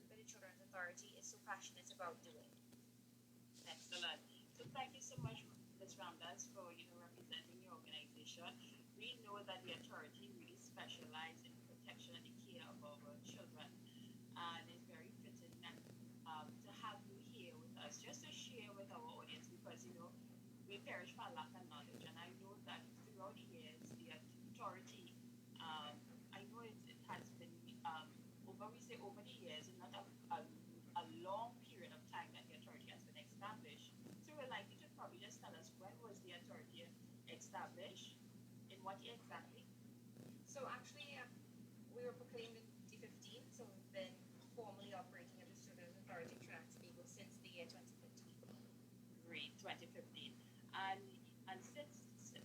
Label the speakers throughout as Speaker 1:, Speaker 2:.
Speaker 1: work that the Children's Authority is so passionate about doing.
Speaker 2: Excellent. So thank you so much, Ms. Ramdass, for representing your organization. We know that the authority really specializes in protection and the care of our children, and it's very fitting that, to have you here with us, just to share with our audience, because we perish for lack of knowledge, and I know that throughout the years, the authority, I know it has been, over we say over the years, and not a long period of time that the authority has been established. So we'd like you to probably just tell us, when was the authority established? In what year exactly?
Speaker 1: So actually, we were proclaimed in 2015, so we've been formally operating as the Children's Authority of Trinidad and Tobago since the year 2015.
Speaker 2: Great, 2015. And since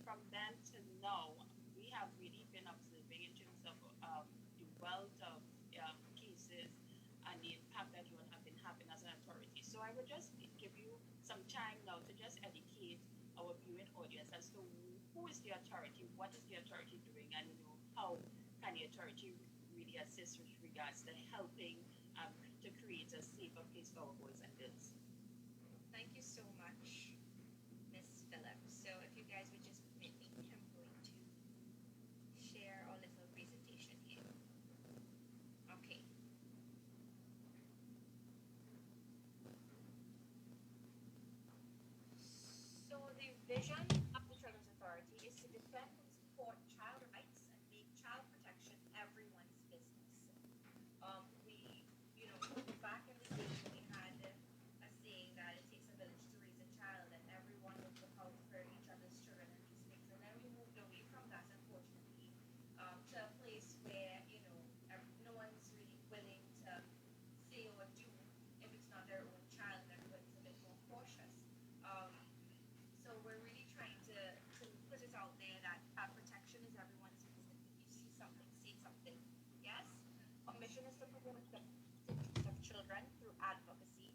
Speaker 2: from then to now, we have really been observing in terms of the wealth of cases and the impact that you have been having as an authority. So I would just give you some time now to just educate our viewing audience as to who is the authority, what is the authority doing, and how can the authority really assist with regards to helping to create a safer place for our boys and girls.
Speaker 1: Thank you so much, Miss Phillips. So if you guys would just permit me, I'm going to share our little presentation here. Okay. So the vision of the Children's Authority is to defend and support child rights and make child protection everyone's business. We, back in the day, we had a saying that it takes a village to raise a child, and everyone would look out for each other's children and these things. And then we moved away from that, unfortunately, to a place where no one's really willing to say or do if it's not their own child, and everybody's a bit more cautious. So we're really trying to put it out there that protection is everyone's business. If you see something, say something. Yes? Our mission is to promote the interests of children through advocacy,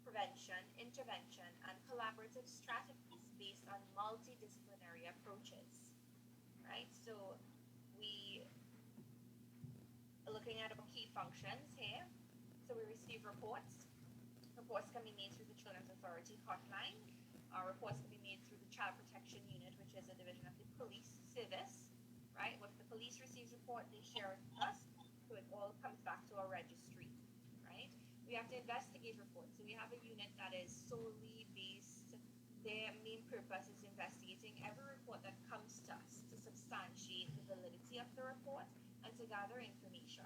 Speaker 1: prevention, intervention, and collaborative strategies based on multidisciplinary approaches. Right? So we are looking at our key functions here. So we receive reports. Reports can be made through the Children's Authority hotline. Reports can be made through the Child Protection Unit, which is a division of the police service, right? If the police receives report, they share it with us, so it all comes back to our registry, right? We have to investigate reports. So we have a unit that is solely based, their main purpose is investigating every report that comes to us to substantiate the validity of the report and to gather information.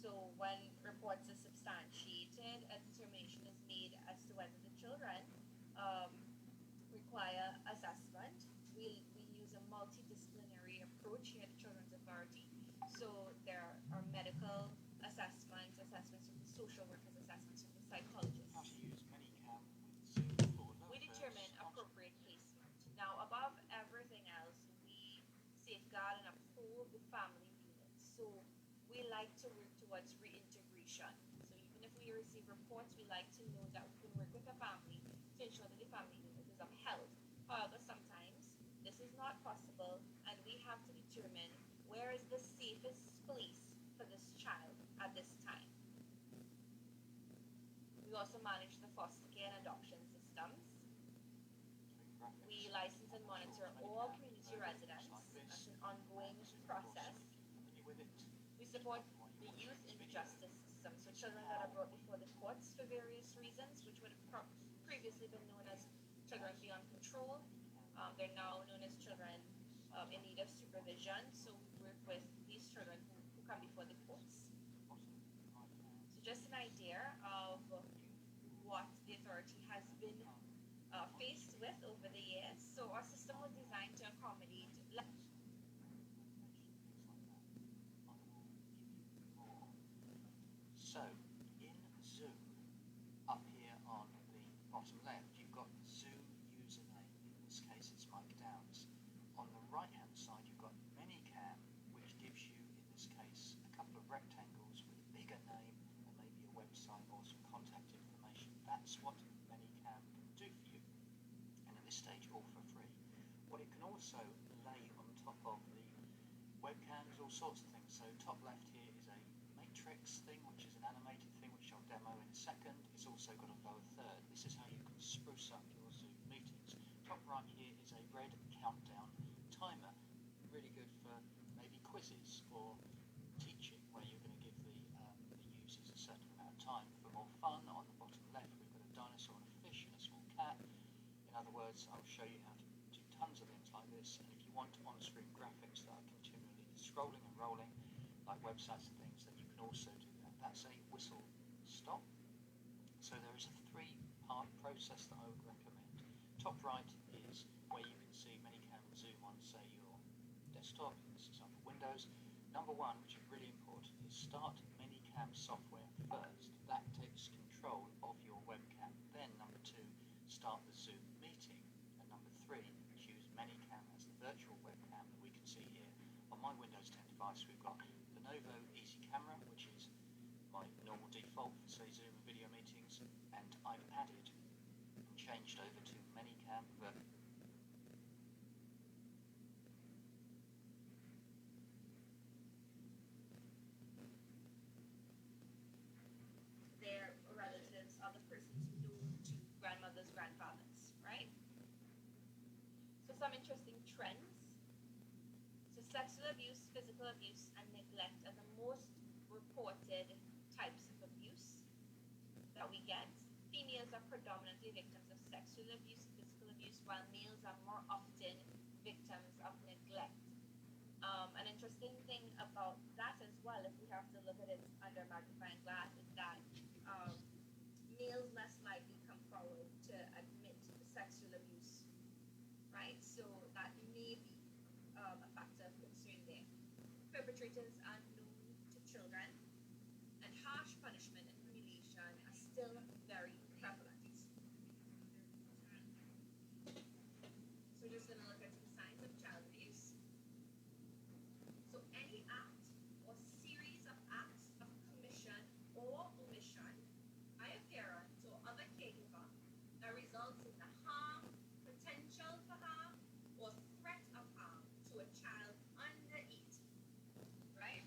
Speaker 1: So when reports are substantiated, a determination is made as to whether the children require assessment. We use a multidisciplinary approach here at the Children's Authority. So there are medical assessments from the social workers, assessments from the psychologists.
Speaker 3: How to use ManyCam with Zoom for learners.
Speaker 1: We determine appropriate placement. Now, above everything else, we safeguard and uphold the family unit. So we like to work towards reintegration. So even if we receive reports, we like to know that we can work with the family to ensure that the family unit is upheld. However, sometimes this is not possible, and we have to determine where is the safest place for this child at this time. We also manage the foster care and adoption systems. We license and monitor all community residents. That's an ongoing process. We support the youth in the justice system, so children that are brought before the courts for various reasons, which would have previously been known as children beyond control. They're now known as children in need of supervision, so we work with these children who come before the courts. So just an idea of what the authority has been faced with over the years. So our system was designed to accommodate
Speaker 3: So, in Zoom, up here on the bottom left, you've got the Zoom username. In this case, it's Mike Downs. On the right-hand side, you've got ManyCam, which gives you, in this case, a couple of rectangles with a bigger name and maybe a website or some contact information. That's what ManyCam can do for you. And at this stage, all for free. What it can also lay on top of the webcams, all sorts of things. So top left here is a matrix thing, which is an animated thing, which I'll demo in a second. It's also got a lower third. This is how you can spruce up your Zoom meetings. Top right here is a red countdown timer, really good for maybe quizzes or teaching, where you're going to give the users a certain amount of time. For more fun, on the bottom left we've got a dinosaur and a fish and a small cat. In other words, I'll show you how to do tons of things like this, and if you want on-screen graphics that are continually scrolling and rolling, like websites and things, then you can also do that. That's a whistle stop. So there is a three-part process that I would recommend. Top right is where you can see ManyCam and Zoom on, say, your desktop, this is on Windows. Number one, which is really important, is start ManyCam software first. That takes control of your webcam. Then number two, start the Zoom meeting. And number three, choose ManyCam as the virtual webcam that we can see here. On my Windows 10 device, we've got Lenovo Easy Camera, which is my normal default for, say, Zoom and video meetings, and I've added and changed over to ManyCam.
Speaker 1: Their relatives are the persons known to grandmothers, grandfathers, right? So some interesting trends. So sexual abuse, physical abuse, and neglect are the most reported types of abuse that we get. Females are predominantly victims of sexual abuse, physical abuse, while males are more often victims of neglect. An interesting thing about that as well, if we have to look at it under magnifying glass, is that males less likely come forward to admit sexual abuse, right? So that may be a factor of concern there. Perpetrators are known to children, and harsh punishment and humiliation are still very prevalent. So we're just going to look at some signs of child abuse. So any act or series of acts of commission or omission by a parent or other caregiver that results in the harm, potential for harm, or threat of harm to a child under 8, right?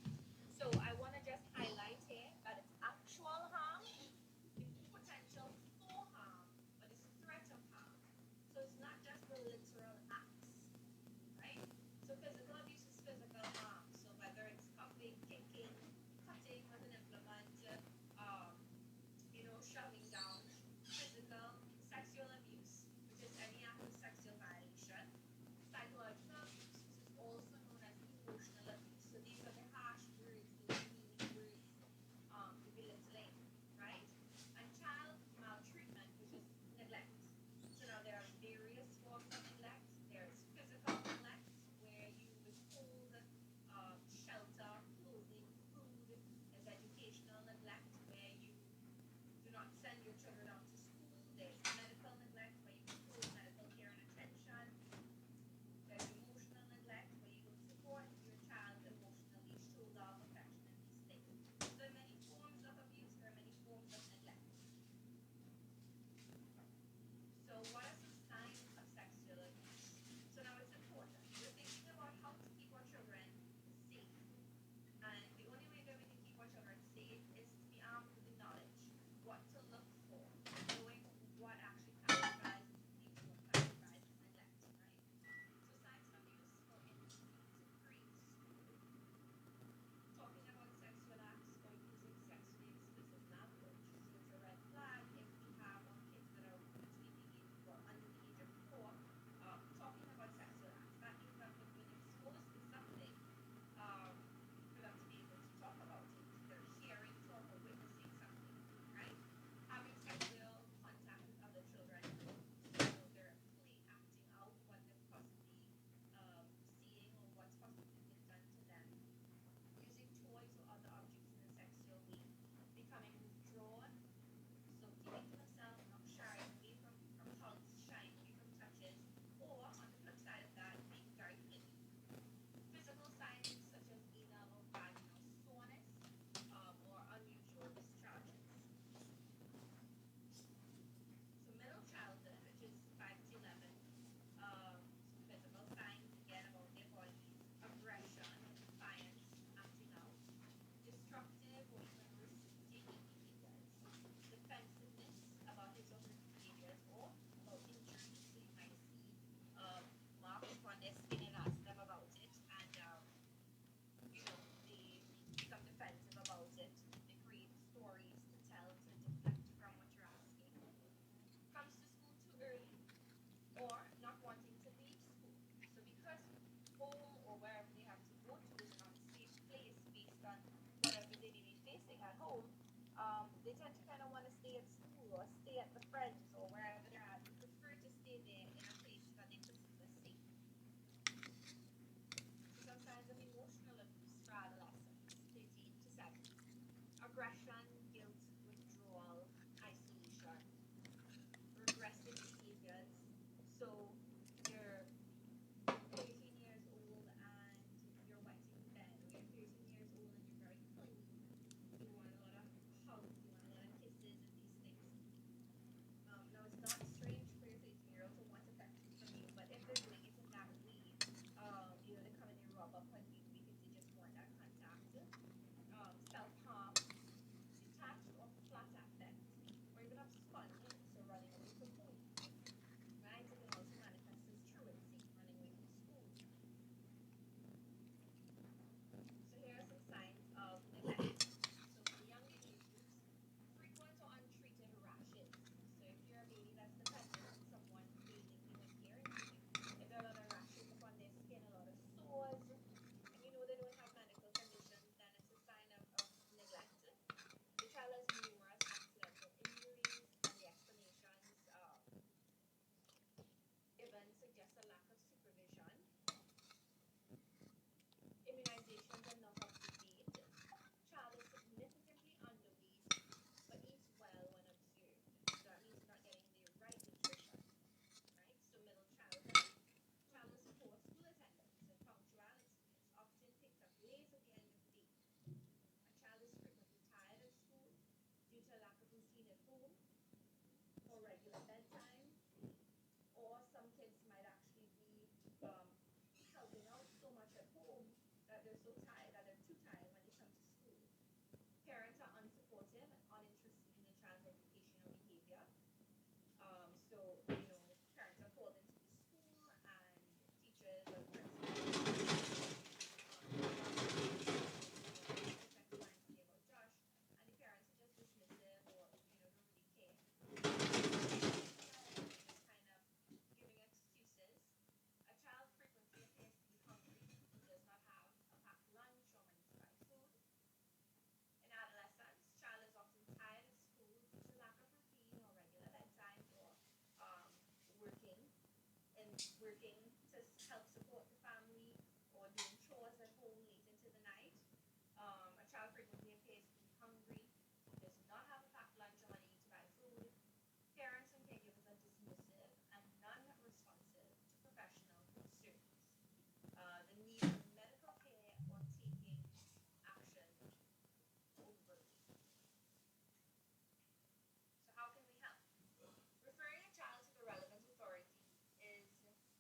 Speaker 1: staying at home, they tend to kind of want to stay at school or stay at the friends or wherever they're at. They prefer to stay there in a place that they perceive as safe. So some signs of emotional abuse for adolescents, 13 to 17. Aggression, guilt, withdrawal, isolation, regressive behaviors. So you're 13 years old and you're wetting the bed, or you're 13 years old and you're very clingy. You want a lot of hugs, you want a lot of kisses and these things. Now, it's not strange for your 13-year-old to want affection from you, but if they're doing it in that way, they come and they rub up on you because they just want that contact. Self-harm, detached or flat affect, or even absconding, so running away from home. Right? It can also manifest as truancy, running away from school. So here are some signs of neglect. So for younger age groups, frequent or untreated rashes. So if you're a baby that's dependent on someone bathing you and caring for you, if there are a lot of rashes upon their skin, a lot of sores, and you know they don't have medical conditions, then it's a sign of neglect. The child has numerous accidental injuries, and the explanations given suggest a lack of supervision. Immunizations are not up to date. Child is significantly underweight, but eats well when observed. So that means not getting the right nutrition, right? So middle childhood. Child is poor school attendance and punctuality. It's often picked up late at the end of the day. A child is frequently tired at school due to a lack of routine at home or regular bedtime, or some kids might actually be helping out so much at home that they're so tired that they're too tired when they come to school. Parents are unsupportive and uninterested in the child's education or behavior. Parents are called into the school and teachers or principals text lines say about Josh, and the parents are just dismissive or don't really care. They're just kind of giving excuses. A child frequently appears to be hungry who does not have a packed lunch or money to buy food. In adolescence, child is often tired at school due to lack of routine or regular bedtime or working working to help support the family or doing chores at home late into the night. A child frequently appears to be hungry, does not have a packed lunch or money to buy food. Parents and caregivers are dismissive and non-responsive to professional concerns. The need for medical care or taking action overly. So how can we help? Referring a child to the relevant authorities is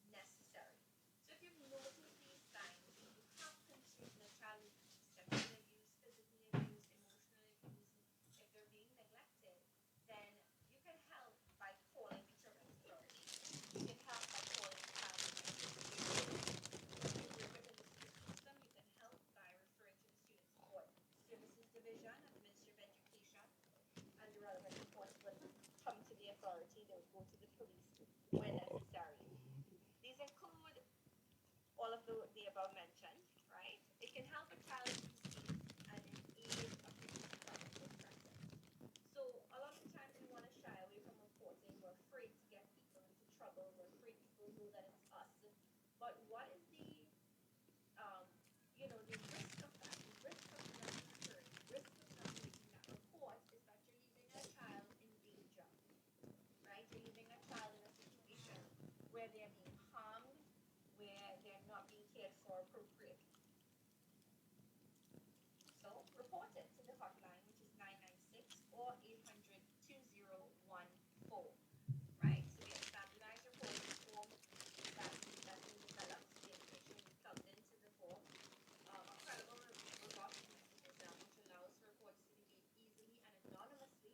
Speaker 1: necessary. So if you've noticed these signs, if you have concern that child is being sexually abused, physically abused, emotionally abused, if they're being neglected, then you can help by calling the children's authority. You can help by calling the child protective. If you work within the school system, you can help by referring to the Student Support Services Division at the Ministry of Education, and the relevant reports would come to the authority. They would go to the police when necessary. These include all of the above mentioned, right? It can help a child be safe and in aid of the process. So a lot of the times we want to shy away from reporting. We're afraid to get people into trouble. We're afraid people know that it's us. But what is the risk of that? The risk of not referring, the risk of not making that report is that you're leaving a child in danger, right? You're leaving a child in a situation where they're being harmed, where they're not being cared for appropriately. So report it to the hotline, which is 996 or 800-2014, right? So we have standardized reporting form that's been developed. The information is plugged into the form. A credible rebuff mechanism which allows for reports to be made easily and anonymously.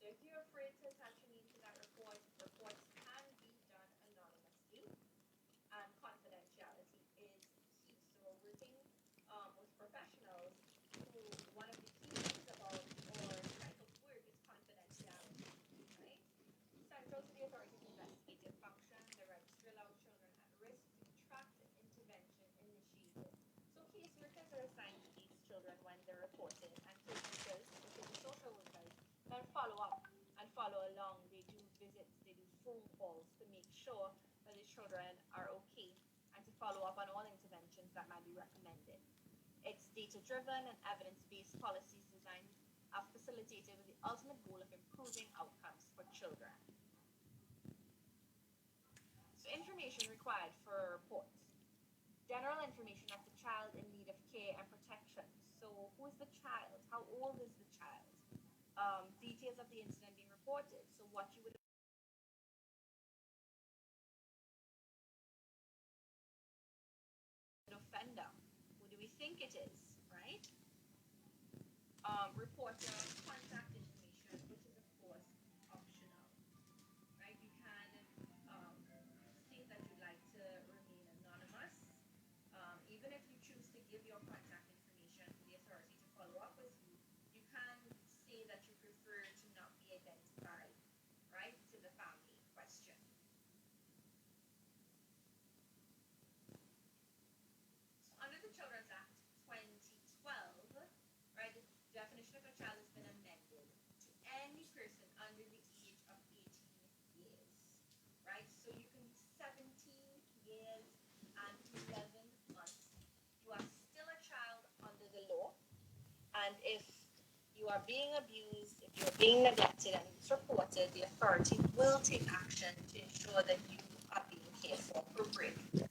Speaker 1: So if you're afraid to attach your name to that report, reports can be done anonymously, and confidentiality is key. So we're working with professionals who one of the key things about our type of work is confidentiality, right? Central to the authority's investigative function, the registry allows children at risk to be tracked and intervention initiated. So caseworkers are assigned to these children when they're reported, and caseworkers follow up and follow along. They do visits, they do phone calls to make sure that the children are okay and to follow up on all interventions that might be recommended. It's data driven and evidence based policies designed are facilitated with the ultimate goal of improving outcomes for children. So, information required for reports. General information of the child in need of care and protection. So, who is the child? How old is the child? Details of the incident being reported. So, what you would an offender. Who do we think it is, right? Reporter contact information, which is of course optional, right? You can state that you'd like to remain anonymous. Even if you choose to give your contact information for the authority to follow up with you, you can say that you prefer to not be identified, right, to the family question. So under the Children's Act 2012, right, the definition of a child has been amended to any person under the age of 18 years, right? So you can be 17 years and 11 months. You are still a child under the law, and if you are being abused, if you're being neglected and it's reported, the authority will take action to ensure that you are being cared for appropriately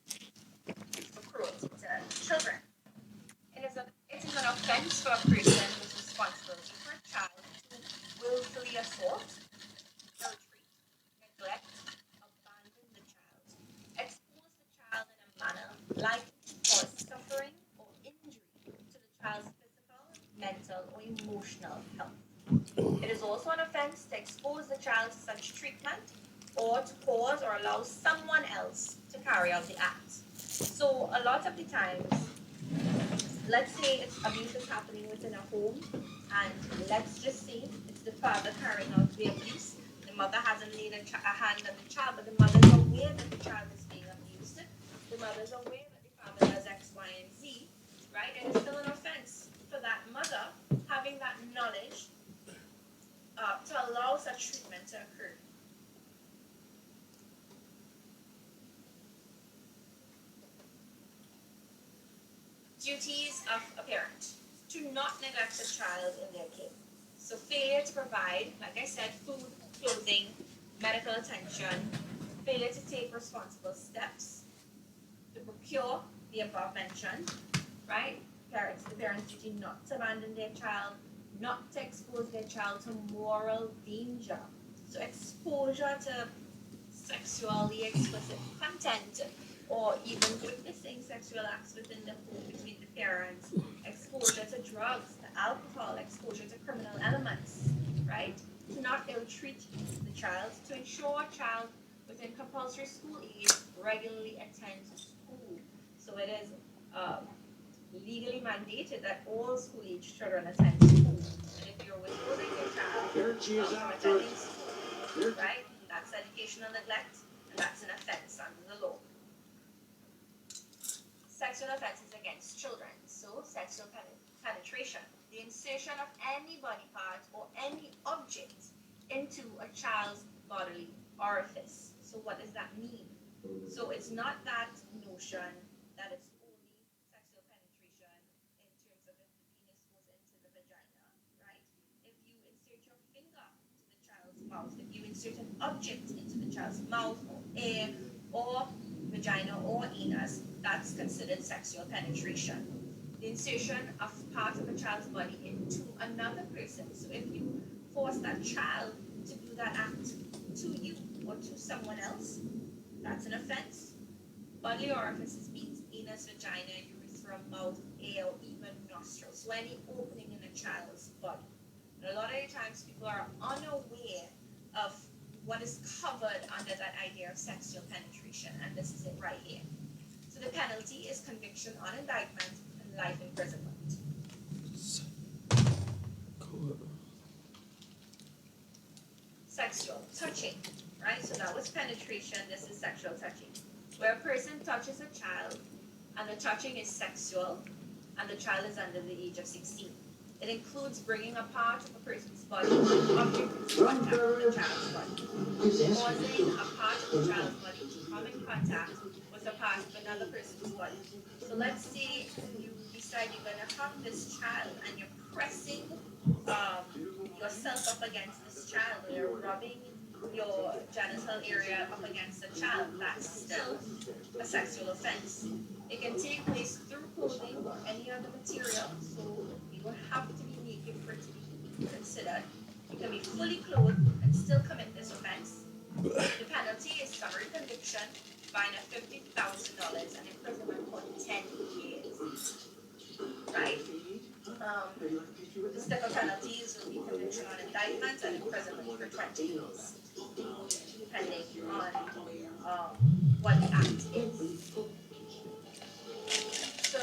Speaker 1: for cruelty to children. It is an offense for a person with responsibility for a child to willfully assault, ill-treat, neglect, abandon the child, expose the child in a manner likely to cause suffering or injury to the child's physical, mental, or emotional health. It is also an offense to expose the child to such treatment or to cause or allow someone else to carry out the act. So a lot of the times, let's say it's abuse is happening within a home, and let's just say it's the father carrying out the abuse. The mother hasn't laid a hand on the child, but the mother is aware that the child is being abused. The mother is aware that the father does X, Y, and Z, right? And it's still an offense for that mother having that knowledge to allow such treatment to occur. Duties of a parent: to not neglect a child in their care. So failure to provide, like I said, food, clothing, medical attention, failure to take responsible steps to procure the above mentioned, right? The parents' duty not to abandon their child, not to expose their child to moral danger. So exposure to sexually explicit content or even witnessing sexual acts within the home between the parents, exposure to drugs, to alcohol, exposure to criminal elements, right? To not ill-treat the child, to ensure a child within compulsory school age regularly attends school. So it is legally mandated that all school-age children attend school. And if you're withholding your child from attending school, right, that's educational neglect, and that's an offense under the law. Sexual offenses against children. So, sexual penetration, the insertion of any body part or any object into a child's bodily orifice. So, what does that mean? So, it's not that notion that it's only sexual penetration in terms of if the penis goes into the vagina, right? If you insert your finger into the child's mouth, if you insert an object into the child's mouth or ear or vagina or anus, that's considered sexual penetration. The insertion of part of a child's body into another person. So if you force that child to do that act to you or to someone else, that's an offense. Bodily orifices means anus, vagina, urethra, mouth, ear, or even nostrils. So any opening in a child's body. And a lot of the times people are unaware of what is covered under that idea of sexual penetration, and this is it right here. So the penalty is conviction on indictment and life imprisonment.
Speaker 4: Cool.
Speaker 1: Sexual touching, right? So that was penetration, this is sexual touching. Where a person touches a child and the touching is sexual and the child is under the age of 16. It includes bringing a part of a person's body object into contact with the child's body, causing a part of the child's body to come in contact with a part of another person's body. So let's say you decide you're going to hug this child and you're pressing um, yourself up against this child, or you're rubbing your genital area up against the child. That's still a sexual offense. It can take place through clothing or any other material, so you don't have to be naked for it to be considered. You can be fully clothed and still commit this offense. The penalty is summary conviction, fine of $50,000, and imprisonment for 10 years. Right? The stiffer penalties will be conviction on indictment and imprisonment for 20 years, depending on what the act is. So,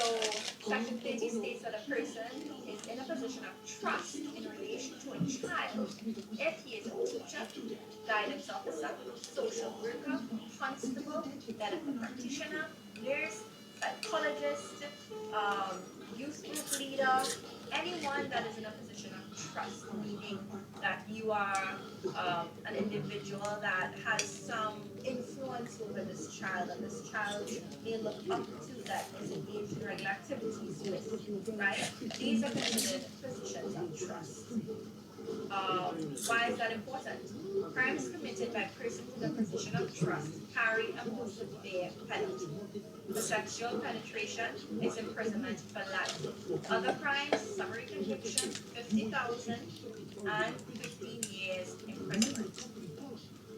Speaker 1: Section 30 states that a person is in a position of trust in relation to a child if he is a teacher, guidance officer, social worker, constable, medical practitioner, nurse, psychologist, youth group leader, anyone that is in a position of trust, meaning that you are an individual that has some influence over this child, and this child may look up to, that is engaged in regular activities with, right? These are considered positions of trust. Why is that important? Crimes committed by persons in a position of trust carry a more severe penalty. For sexual penetration, it's imprisonment for life. Other crimes, summary conviction, 50,000 and 15 years imprisonment.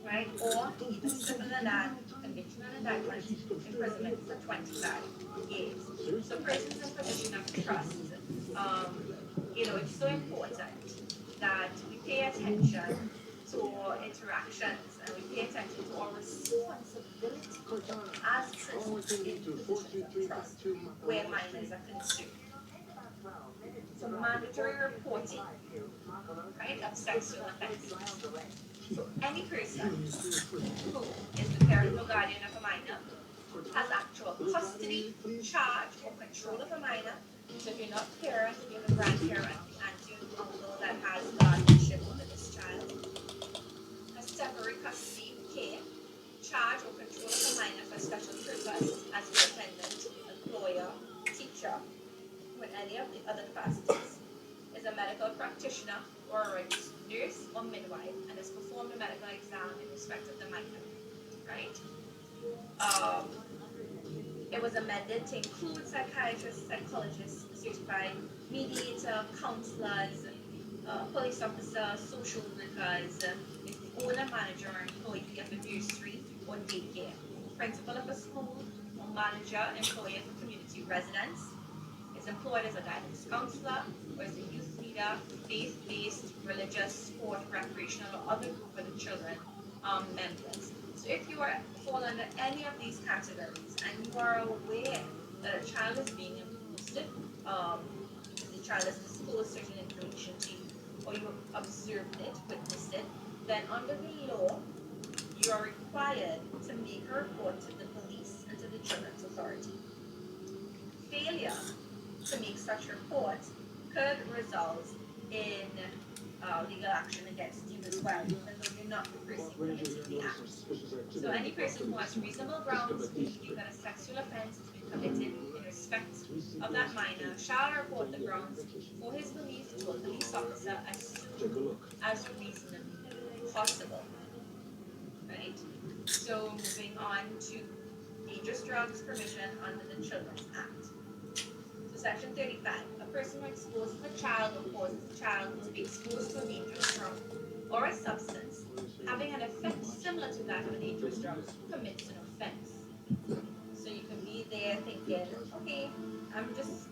Speaker 1: Right? Or even stiffer than that, conviction and indictment, imprisonment for 25 years. So persons in position of trust, it's so important that we pay attention to our interactions and we pay attention to our responsibility as persons in positions of trust where minors are concerned. So mandatory reporting, right, of sexual offenses. So any person who is the parent or guardian of a minor has actual custody, charge, or control of a minor. So if you're not a parent, if you're a grandparent, auntie or uncle that has guardianship over this child, has temporary custody, care, charge, or control of a minor for special purpose as a dependent, employer, teacher, with any of the other capacities, is a medical practitioner or a registered nurse or midwife, and has performed a medical exam in respect of the minor, right? Um, it was amended to include psychiatrists, psychologists, certified mediator, counselors, police officer, social workers, if the owner, manager, or employee of a nursery or daycare, principal of a school, manager, employee of a community residence, is employed as a guidance counselor, or as a youth leader, faith-based, religious, sport, recreational, or other group of the children members. So if you fall under any of these categories and you are aware that a child is being abused, the child has disclosed certain information to you, or you have observed it, witnessed it, then under the law, you are required to make a report to the police and to the Children's Authority. Failure to make such report could result in legal action against you as well, even though you're not the person committing the act. So any person who has reasonable grounds to believe that a sexual offense has been committed in respect of that minor shall report the grounds for his belief to a police officer as soon as reasonably possible. Right? So moving on to dangerous drugs permission under the Children's Act. So Section 35, a person who exposes a child or causes a child to be exposed to a dangerous drug or a substance having an effect similar to that of a dangerous drug commits an offense. So you can be there thinking, okay, I'm just,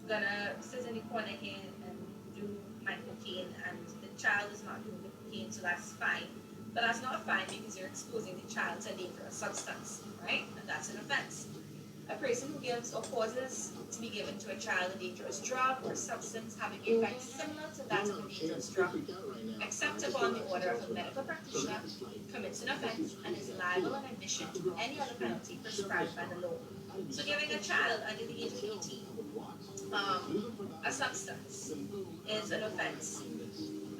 Speaker 1: gonna sit in the corner here and do my cocaine, and the child is not doing the cocaine, so that's fine. But that's not fine because you're exposing the child to a dangerous substance, right? And that's an offense. A person who gives or causes to be given to a child a dangerous drug or substance having an effect similar to that of a dangerous drug, except upon the order of a medical practitioner, commits an offense and is liable in addition to any other penalty prescribed by the law. So giving a child under the age of 18 a substance is an offense.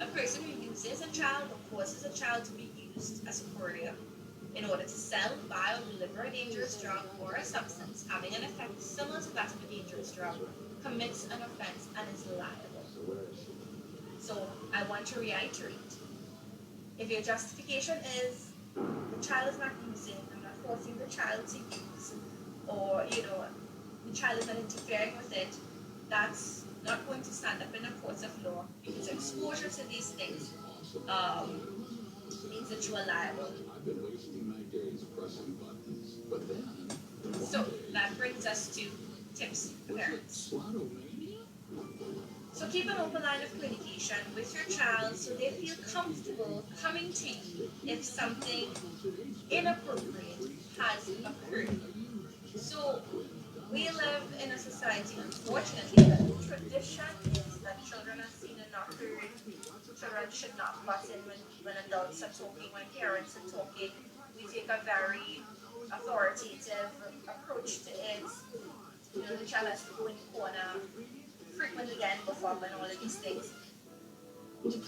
Speaker 1: A person who uses a child or causes a child to be used as a courier in order to sell, buy, or deliver a dangerous drug or a substance having an effect similar to that of a dangerous drug commits an offense and is liable. So I want to reiterate, if your justification is the child is not using, I'm not forcing the child to use, or the child is not interfering with it, that's not going to stand up in a court of law because exposure to these things um, means that you are liable. So that brings us to tips for parents. So keep an open line of communication with your child so they feel comfortable coming to you if something inappropriate has occurred. So we live in a society, unfortunately, that the tradition is that children are seen and not heard. Children should not butt in when adults are talking, when parents are talking. We take a very authoritative approach to it. The child has to go in the corner, frequent again, buff up, and all of these things.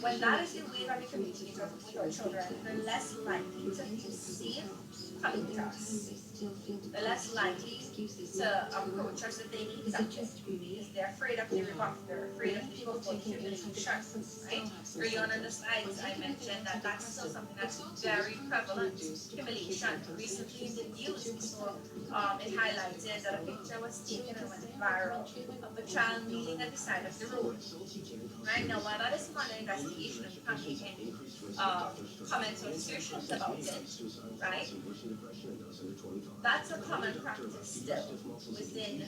Speaker 1: When that is the way that we communicate with our children, they're less likely to feel safe coming to us. They're less likely to approach us if they need something because they're afraid of the rebuff, they're afraid of the full humiliation, right? Early on in the slides, I mentioned that that's still something that's very prevalent. Humiliation. Recently in the news, we saw it highlighted that a picture was taken and went viral of a child kneeling at the side of the road. Right now, while that is under investigation and we can't make any comments or assertions about it, right? That's a common practice still within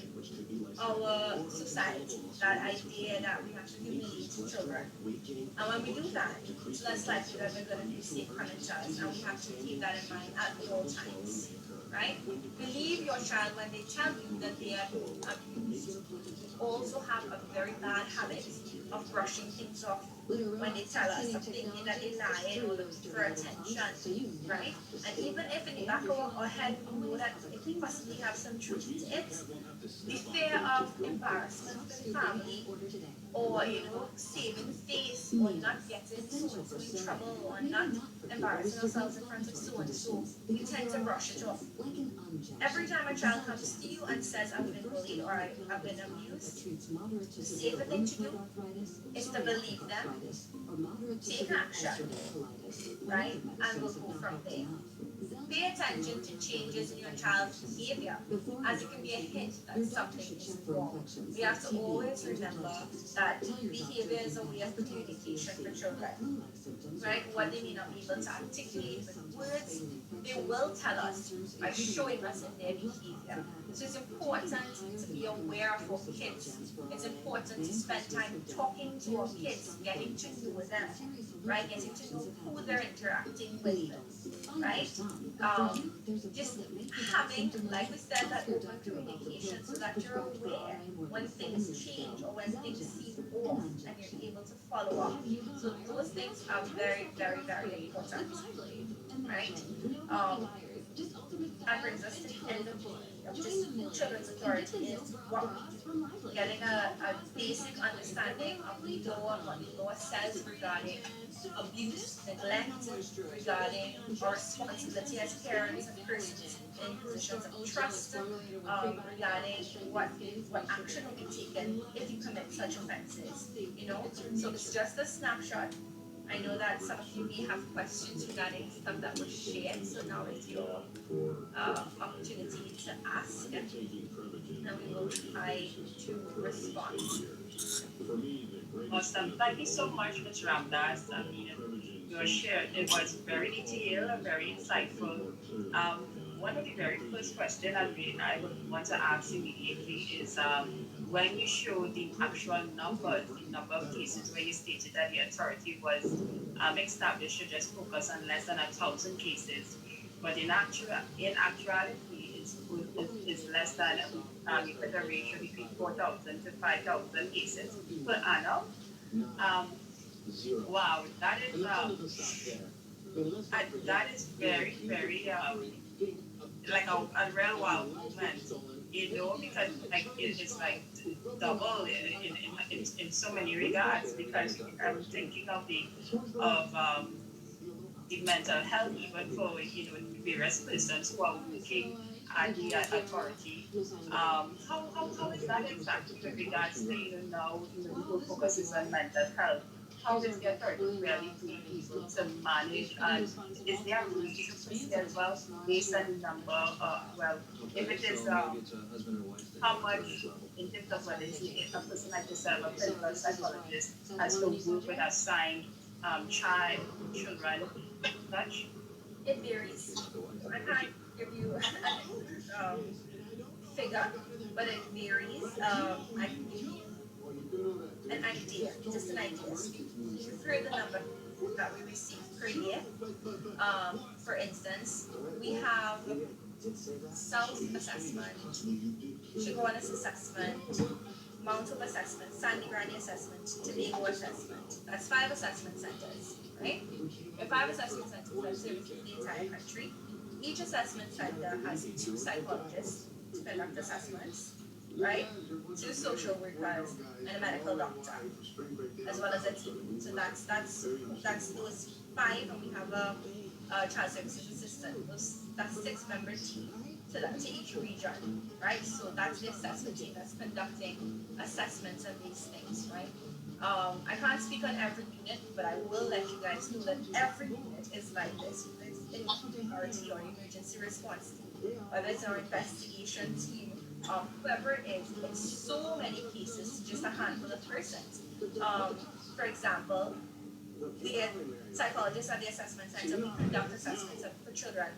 Speaker 1: our society. That idea that we have to humiliate children. And when we do that, it's less likely that they're going to be safe coming to us, and we have to keep that in mind at all times. Right? Believe your child when they tell you that they are abused. Also have a very bad habit of brushing things off when they tell us, of thinking that they're lying or looking for attention, right? And even if in the back of our head we know that it could possibly have some truth to it, the fear of embarrassment for the family, or saving face, or not getting so and so in trouble, or not embarrassing ourselves in front of so and so, we tend to brush it off. Every time a child comes to you and says, I've been bullied or I've been abused, the safer thing to do is to believe them, take action, right? And we'll go from there. Pay attention to changes in your child's behavior, as it can be a hint that something is wrong. We have to always remember that behavior is a way of communication for children, right? What they may not be able to articulate with words, they will tell us by showing us in their behavior. So it's important to be aware of our kids. It's important to spend time talking to our kids, getting to know them, right? Getting to know who they're interacting with, right? Just having, like we said, that open communication so that you're aware when things change or when things seem off and you're able to follow up. So those things are very, very, very important, right? That brings us to the end of just children's authority is what we do. Getting a basic understanding of the law and what the law says regarding abuse, neglect, regarding our responsibility as parents and persons in positions of trust, regarding what action will be taken if you commit such offenses. So it's just a snapshot. I know that some of you may have questions regarding stuff that was shared, so now is your opportunity to ask, and we will try to respond.
Speaker 2: Awesome. Thank you so much, Ms. Ramdass. I mean, your share, it was very detailed and very insightful. One of the very first questions I would want to ask immediately is when you show the actual numbers, the number of cases where you stated that the authority was established to just focus on less than 1,000 cases, but in actuality, it's less than you put a ratio between 4,000 to 5,000 cases per annum. Um, wow, that is very, very like a real wow movement. because like it's like double in so many regards. Because I'm thinking of the mental health even for various persons who are working at the authority. How is that exactly with regards to now the whole focus is on mental health? How is the authority really being able to manage, and is there a room to proceed as well based on the number? Well, if it is how much in terms of whether it's a person like yourself, a clinical psychologist, has to work with assigned children, such?
Speaker 1: It varies. I can't give you figure, but it varies. I can give you an idea, just an idea. So you've heard the number that we receive per year. For instance, we have self-assessment, Chigonis assessment, Mount Hope assessment, Sandy Granny assessment, Tobago assessment. That's 5 assessment centers, right? We have 5 assessment centers that service the entire country. Each assessment center has 2 psychologists to conduct assessments, right? 2 social workers and a medical doctor, as well as a team. So that's those 5, and we have a child services assistant. That's 6-member team to each region, right? So that's the assessment team that's conducting assessments and these things, right? I can't speak on every unit, but I will let you guys know that every unit is like this. It's in RT or emergency response team, whether it's our investigation team, whoever it is, in so many cases, just a handful of persons. For example, the psychologists at the assessment center, we conduct assessments for children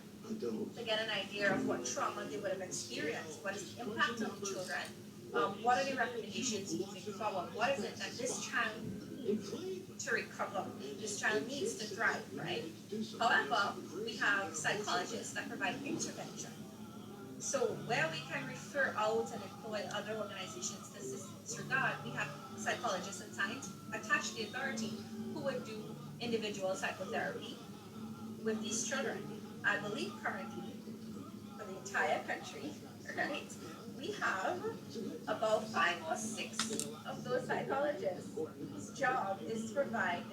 Speaker 1: to get an idea of what trauma they would have experienced, what is the impact on the children, what are the recommendations moving forward, what is it that this child needs to recover, this child needs to thrive, right? However, we have psychologists that provide intervention. So where we can refer out and employ other organizations to assist in this regard, we have psychologists attached to the authority who would do individual psychotherapy with these children. I believe currently, for the entire country, right, we have about 5 or 6 of those psychologists whose job is to provide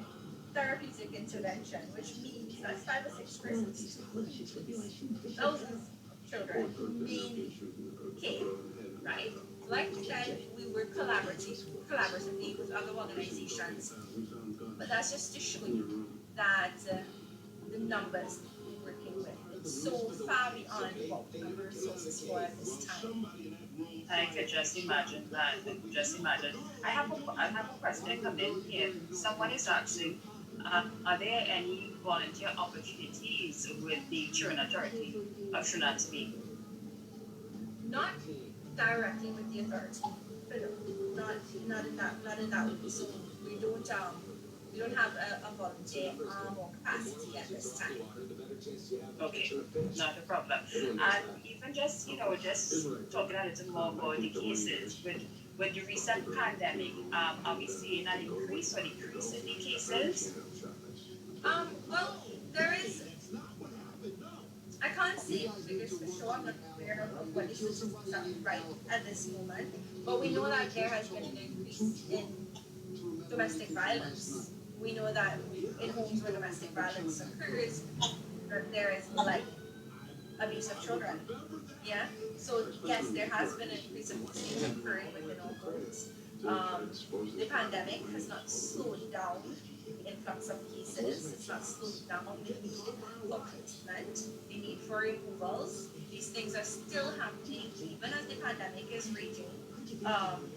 Speaker 1: therapeutic intervention, which means that's 5 or 6 persons to thousands of children being cared, right? Like I said, we work collaboratively with other organizations, but that's just to show you that the numbers we're working with, it's so far beyond what we have the resources for at this time.
Speaker 2: I can just imagine that. I can just imagine. I have a question come in here. Someone is asking, are there any volunteer opportunities with the Children Authority of Trinidad and Tobago?
Speaker 1: Not directly with the authority, but not not in that way. So we don't have a volunteer arm or capacity at this time.
Speaker 2: Okay, not a problem. And even just just talking a little more about the cases with the recent pandemic, are we seeing an increase or decrease in the cases?
Speaker 1: Well, there is. I can't say figures for sure. I'm not aware of what the statistics are right at this moment, but we know that there has been an increase in domestic violence. We know that in homes where domestic violence occurs, that there is like abuse of children. Yeah. So yes, there has been an increase of these things occurring within our homes. The pandemic has not slowed down the influx of cases. It's not slowed down the need for treatment, the need for removals. These things are still happening even as the pandemic is raging. Um,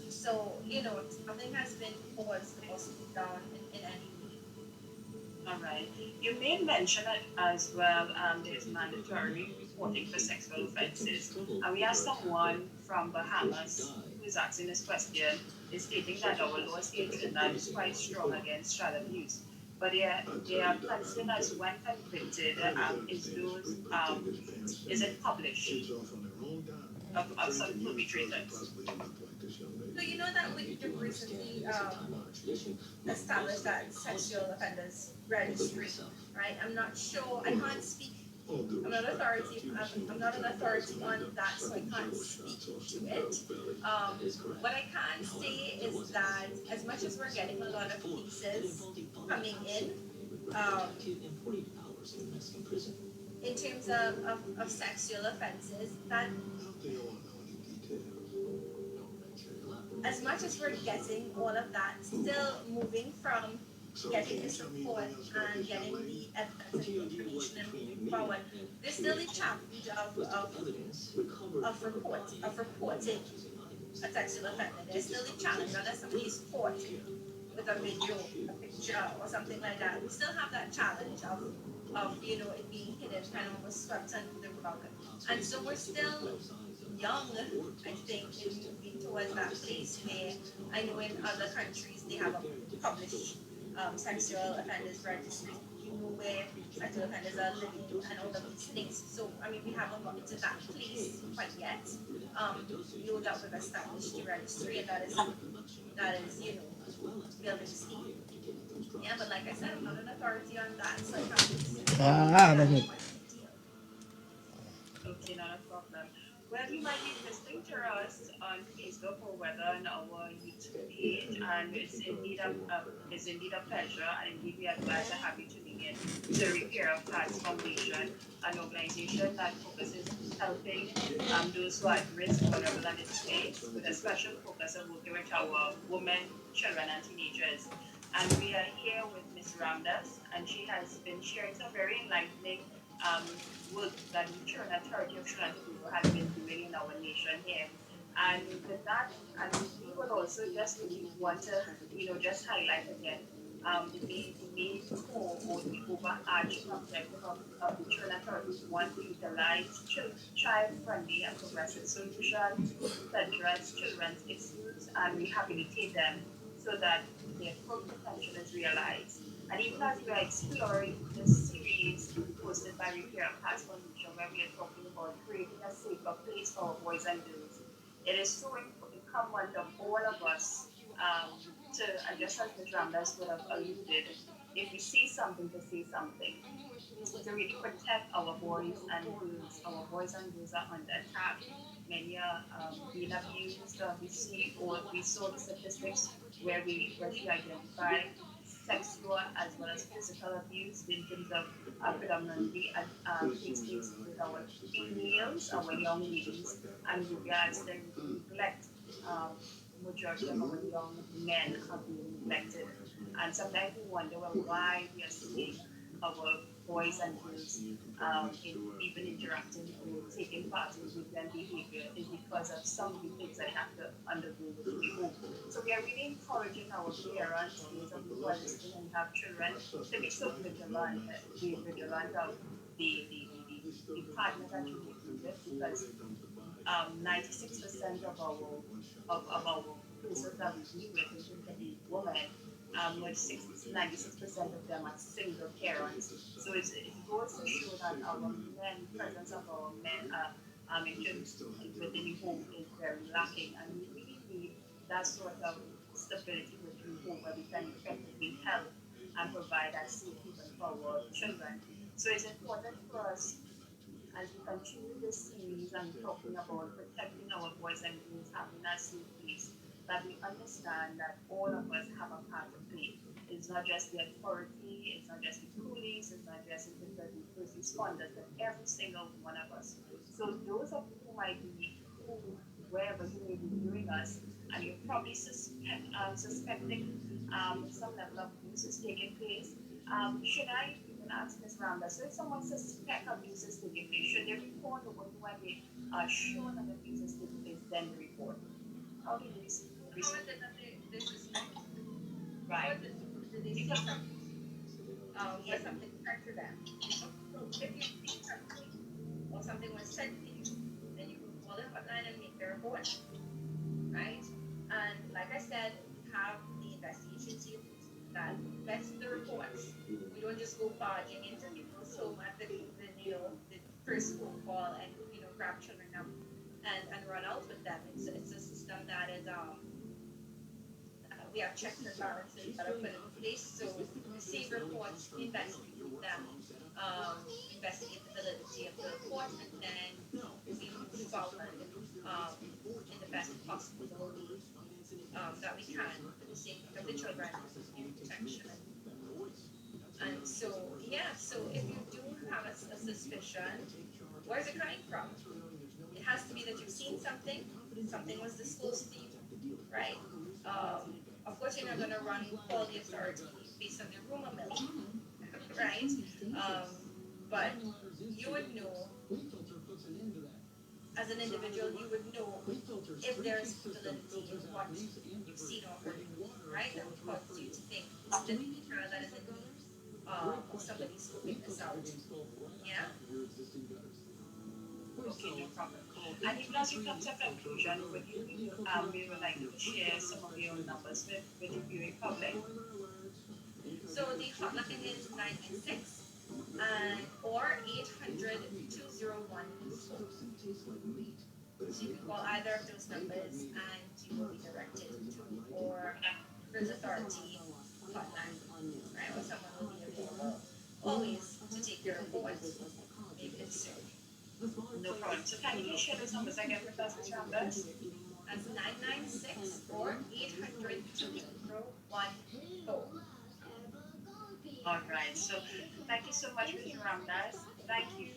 Speaker 1: so nothing has been paused or slowed down in any way.
Speaker 2: All right. You made mention it as well. There's mandatory reporting for sexual offences, and we have someone from Bahamas who is asking this question. Is stating that our laws here in Trinidad is quite strong against child abuse, but they are considered as when convicted, is it published of some perpetrators?
Speaker 1: So you know that we recently established that sexual offenders registry, right? I'm not sure. I can't speak I'm not authority. I'm not an authority on that, so I can't speak to it. What I can say is that as much as we're getting a lot of cases coming in terms of sexual offenses, that as much as we're getting all of that, still moving from getting the support and getting the evidence and information and moving forward, there's still the challenge of reporting a sexual offender. There's still the challenge unless somebody is caught with a video, a picture, or something like that. We still have that challenge of it being hidden, kind of almost swept under the rug. And so we're still young, I think, in moving towards that place where I know in other countries they have a published sexual offenders registry. You know where sexual offenders are living and all of these things. So I mean, we haven't got to that place quite yet. Know that we've established the registry, and that is building steam. Yeah, but like I said, I'm not an authority on that, so I can't speak to
Speaker 4: Ah,
Speaker 1: that in
Speaker 4: that's
Speaker 1: much detail.
Speaker 2: Okay, not a problem. Well, you might be listening to us on Facebook or whether on our YouTube page, and it's indeed a pleasure, and indeed we are glad to have you tuning in to Repair of Hearts Foundation, an organization that focuses helping those who are at risk, vulnerable, and displaced, with a special focus on working with our women, children, and teenagers. And we are here with Miss Ramdass, and she has been sharing some very enlightening um, work that the Children Authority of Sri Lanka has been doing in our nation here. And with that, and we will also just really want to, just highlight again the main core or the overarching objective of the Children Authority is one to utilize child-friendly and progressive solutions to address children's issues and rehabilitate them so that their full potential is realized. And even as we are exploring this series hosted by Repair and Past Foundation, where we are talking about creating a safer place for our boys and girls, it is so incumbent of all of us to, and just as Ms. Ramdas would have alluded, if we see something, to say something, to really protect our boys and girls are under attack. Many are being abused. We saw the statistics where she identified sexual as well as physical abuse in terms of predominantly takes place with our females, our young ladies, and regards the neglect. Majority of our young men are being neglected, and sometimes we wonder, well, why we are seeing our boys and girls even interacting or taking part in deviant behavior is because of some of the things that they have to undergo within the home. So we are really encouraging our parents, those of you who are listening and have children, to be so vigilant, be vigilant of the partner that you live with, because 96% of our persons that we deal with in terms of the women, with 96% of them are single parents. So it goes to show that our men, presence of our men in terms within the home is very lacking, and we really need that sort of stability within the home where we can effectively help and provide that safe haven for our children. So it's important for us as we continue this series and talking about protecting our boys and girls, having a safe place, that we understand that all of us have a part to play. It's not just the authority, it's not just the police, it's not just in terms of the first responders, but every single one of us. So those of you who might be, wherever you may be viewing us, and you're probably suspecting some level of abuse is taking place, should I even ask Ms. Ramba, so if someone suspects abuse is taking place, should they report, or when they are sure that abuse is taking place, then they report? How do you
Speaker 1: How is it that they suspect? How
Speaker 2: right?
Speaker 1: is it? Did they see something? Was something said to them? So if you see something or something was said to you, then you can call the hotline and make the report, right? And like I said, we have the investigation team that vets the reports. We don't just go barging into people's home at the first phone call and grab children up and run out with them. It's a system that is we have checks and balances that are put in place. So receive reports, investigate them, investigate the validity of the report, and then we move forward um, in the best possible way that we can for the sake of the children and protection. And so, yeah, so if you do have a suspicion, where's it coming from? It has to be that you've seen something, something was disclosed to you, right? Of course, you're not going to run call the authority based on the rumor mill, right? Um, but you would know, as an individual, you would know if there's validity in what you've seen or heard, right? That would cause you to think, is this the child that is in need of somebody scoping this out? Yeah?
Speaker 2: Okay, no problem. And even as you come to a conclusion, would you we would like to share some of your numbers with the viewing public?
Speaker 1: So the hotline is 996 and or 800-201. So you can call either of those numbers and you will be directed to or River Authority hotline, right? Or someone will be available always to take your report, be concerned.
Speaker 2: No problem. So can you share those numbers again with us, Ms. Ramdass?
Speaker 1: That's 996 or 800-201.
Speaker 2: All right. So thank you so much, Mr. Ramdas. Thank you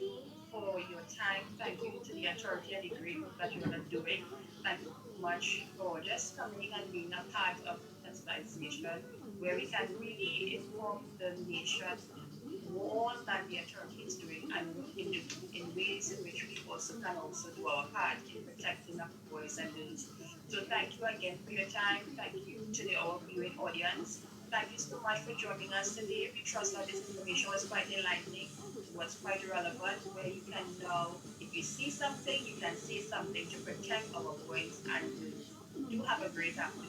Speaker 2: for your time. Thank you to the authority and the great work that you are doing. Thank you so much for just coming and being a part of sensitization, where we can really inform the nation more than the authority is doing, and in ways in which we also can also do our part in protecting our boys and girls. So thank you again for your time. Thank you to the all viewing audience. Thank you so much for joining us today. We trust that this information was quite enlightening, was quite relevant, where you can know if you see something, you can say something to protect our boys and girls. Do have a great afternoon.